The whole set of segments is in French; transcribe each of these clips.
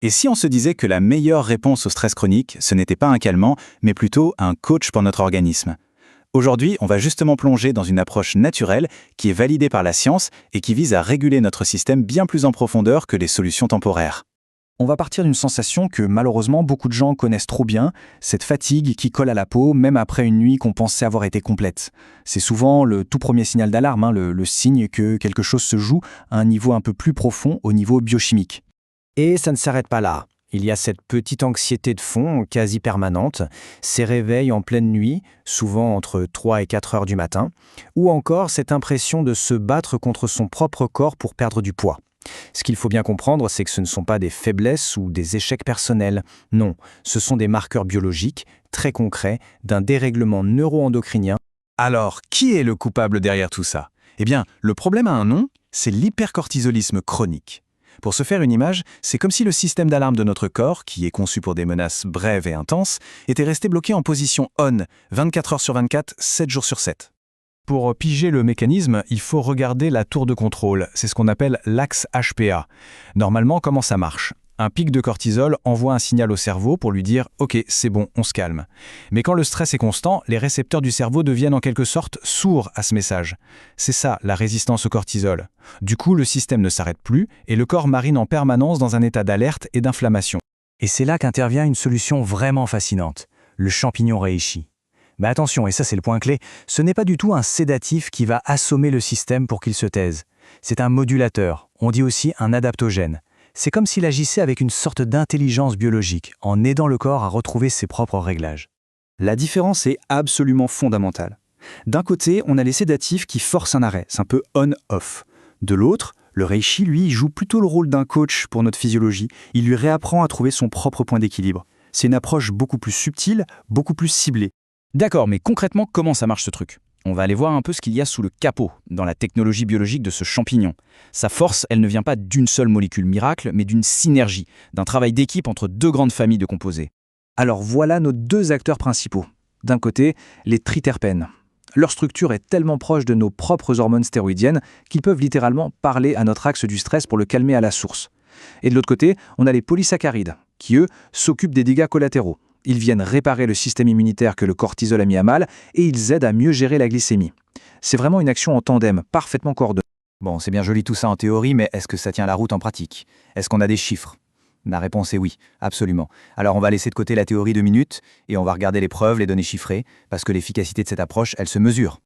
Et si on se disait que la meilleure réponse au stress chronique, ce n'était pas un calmant, mais plutôt un coach pour notre organisme? Aujourd'hui, on va justement plonger dans une approche naturelle qui est validée par la science et qui vise à réguler notre système bien plus en profondeur que les solutions temporaires. On va partir d'une sensation que malheureusement beaucoup de gens connaissent trop bien, cette fatigue qui colle à la peau même après une nuit qu'on pensait avoir été complète. C'est souvent le tout premier signal d'alarme, le signe que quelque chose se joue à un niveau un peu plus profond, au niveau biochimique. Et ça ne s'arrête pas là. Il y a cette petite anxiété de fond, quasi permanente, ces réveils en pleine nuit, souvent entre 3 et 4 heures du matin, ou encore cette impression de se battre contre son propre corps pour perdre du poids. Ce qu'il faut bien comprendre, c'est que ce ne sont pas des faiblesses ou des échecs personnels. Non, ce sont des marqueurs biologiques, très concrets, d'un dérèglement neuro-endocrinien. Alors, qui est le coupable derrière tout ça? Eh bien, le problème a un nom, c'est l'hypercortisolisme chronique. Pour se faire une image, c'est comme si le système d'alarme de notre corps, qui est conçu pour des menaces brèves et intenses, était resté bloqué en position on, 24 heures sur 24, 7 jours sur 7. Pour piger le mécanisme, il faut regarder la tour de contrôle. C'est ce qu'on appelle l'axe HPA. Normalement, comment ça marche? Un pic de cortisol envoie un signal au cerveau pour lui dire « Ok, c'est bon, on se calme ». Mais quand le stress est constant, les récepteurs du cerveau deviennent en quelque sorte sourds à ce message. C'est ça, la résistance au cortisol. Du coup, le système ne s'arrête plus et le corps marine en permanence dans un état d'alerte et d'inflammation. Et c'est là qu'intervient une solution vraiment fascinante, le champignon reishi. Mais attention, et ça c'est le point clé, ce n'est pas du tout un sédatif qui va assommer le système pour qu'il se taise. C'est un modulateur, on dit aussi un adaptogène. C'est comme s'il agissait avec une sorte d'intelligence biologique, en aidant le corps à retrouver ses propres réglages. La différence est absolument fondamentale. D'un côté, on a les sédatifs qui forcent un arrêt, c'est un peu on-off. De l'autre, le reishi, lui, joue plutôt le rôle d'un coach pour notre physiologie. Il lui réapprend à trouver son propre point d'équilibre. C'est une approche beaucoup plus subtile, beaucoup plus ciblée. D'accord, mais concrètement, comment ça marche ce truc? On va aller voir un peu ce qu'il y a sous le capot, dans la technologie biologique de ce champignon. Sa force, elle ne vient pas d'une seule molécule miracle, mais d'une synergie, d'un travail d'équipe entre deux grandes familles de composés. Alors voilà nos deux acteurs principaux. D'un côté, les triterpènes. Leur structure est tellement proche de nos propres hormones stéroïdiennes qu'ils peuvent littéralement parler à notre axe du stress pour le calmer à la source. Et de l'autre côté, on a les polysaccharides, qui eux s'occupent des dégâts collatéraux. Ils viennent réparer le système immunitaire que le cortisol a mis à mal et ils aident à mieux gérer la glycémie. C'est vraiment une action en tandem, parfaitement coordonnée. Bon, c'est bien joli tout ça en théorie, mais est-ce que ça tient la route en pratique? Est-ce qu'on a des chiffres? La réponse est oui, absolument. Alors on va laisser de côté la théorie 2 minutes et on va regarder les preuves, les données chiffrées, parce que l'efficacité de cette approche, elle se mesure.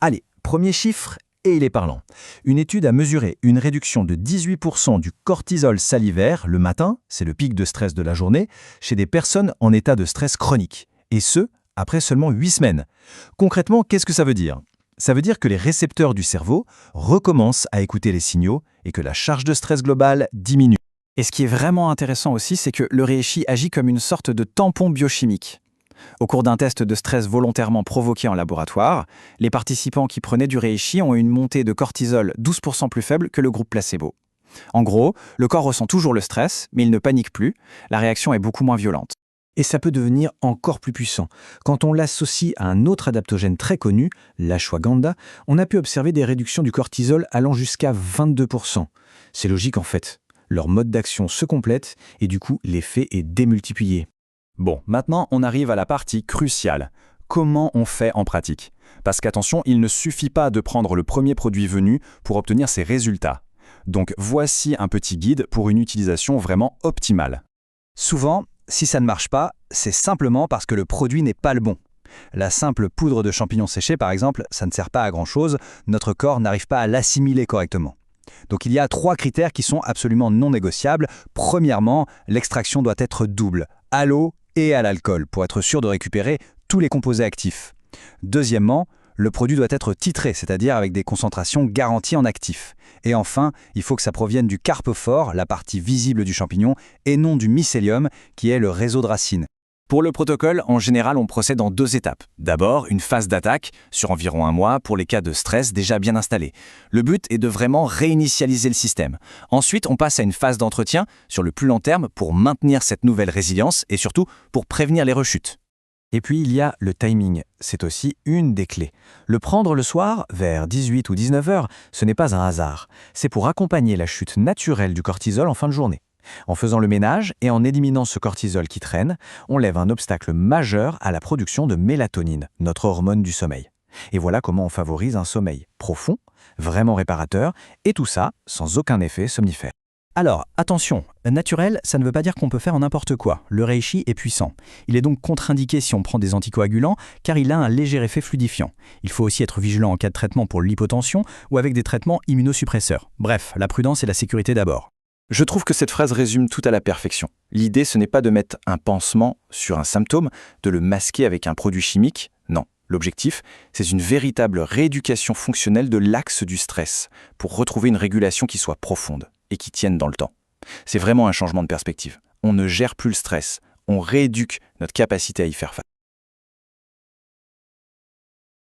Allez, premier chiffre, et il est parlant. Une étude a mesuré une réduction de 18% du cortisol salivaire le matin, c'est le pic de stress de la journée, chez des personnes en état de stress chronique. Et ce, après seulement 8 semaines. Concrètement, qu'est-ce que ça veut dire? Ça veut dire que les récepteurs du cerveau recommencent à écouter les signaux et que la charge de stress globale diminue. Et ce qui est vraiment intéressant aussi, c'est que le reishi agit comme une sorte de tampon biochimique. Au cours d'un test de stress volontairement provoqué en laboratoire, les participants qui prenaient du reishi ont eu une montée de cortisol 12% plus faible que le groupe placebo. En gros, le corps ressent toujours le stress, mais il ne panique plus, la réaction est beaucoup moins violente. Et ça peut devenir encore plus puissant. Quand on l'associe à un autre adaptogène très connu, l'ashwagandha, on a pu observer des réductions du cortisol allant jusqu'à 22%. C'est logique en fait. Leur mode d'action se complète et du coup, l'effet est démultiplié. Bon, maintenant on arrive à la partie cruciale. Comment on fait en pratique? Parce qu'attention, il ne suffit pas de prendre le premier produit venu pour obtenir ces résultats. Donc voici un petit guide pour une utilisation vraiment optimale. Souvent, si ça ne marche pas, c'est simplement parce que le produit n'est pas le bon. La simple poudre de champignons séchés, par exemple, ça ne sert pas à grand-chose, notre corps n'arrive pas à l'assimiler correctement. Donc il y a 3 critères qui sont absolument non négociables. Premièrement, l'extraction doit être double, à l'eau et à l'alcool, pour être sûr de récupérer tous les composés actifs. Deuxièmement, le produit doit être titré, c'est-à-dire avec des concentrations garanties en actifs. Et enfin, il faut que ça provienne du carpophore, la partie visible du champignon, et non du mycélium, qui est le réseau de racines. Pour le protocole, en général, on procède en 2 étapes. D'abord, une phase d'attaque, sur environ 1 mois, pour les cas de stress déjà bien installés. Le but est de vraiment réinitialiser le système. Ensuite, on passe à une phase d'entretien, sur le plus long terme, pour maintenir cette nouvelle résilience et surtout pour prévenir les rechutes. Et puis il y a le timing, c'est aussi une des clés. Le prendre le soir, vers 18 ou 19 heures, ce n'est pas un hasard. C'est pour accompagner la chute naturelle du cortisol en fin de journée. En faisant le ménage et en éliminant ce cortisol qui traîne, on lève un obstacle majeur à la production de mélatonine, notre hormone du sommeil. Et voilà comment on favorise un sommeil profond, vraiment réparateur, et tout ça sans aucun effet somnifère. Alors, attention, naturel, ça ne veut pas dire qu'on peut faire n'importe quoi. Le reishi est puissant. Il est donc contre-indiqué si on prend des anticoagulants, car il a un léger effet fluidifiant. Il faut aussi être vigilant en cas de traitement pour l'hypotension ou avec des traitements immunosuppresseurs. Bref, la prudence et la sécurité d'abord. Je trouve que cette phrase résume tout à la perfection. L'idée, ce n'est pas de mettre un pansement sur un symptôme, de le masquer avec un produit chimique, non. L'objectif, c'est une véritable rééducation fonctionnelle de l'axe du stress, pour retrouver une régulation qui soit profonde et qui tienne dans le temps. C'est vraiment un changement de perspective. On ne gère plus le stress, on rééduque notre capacité à y faire face.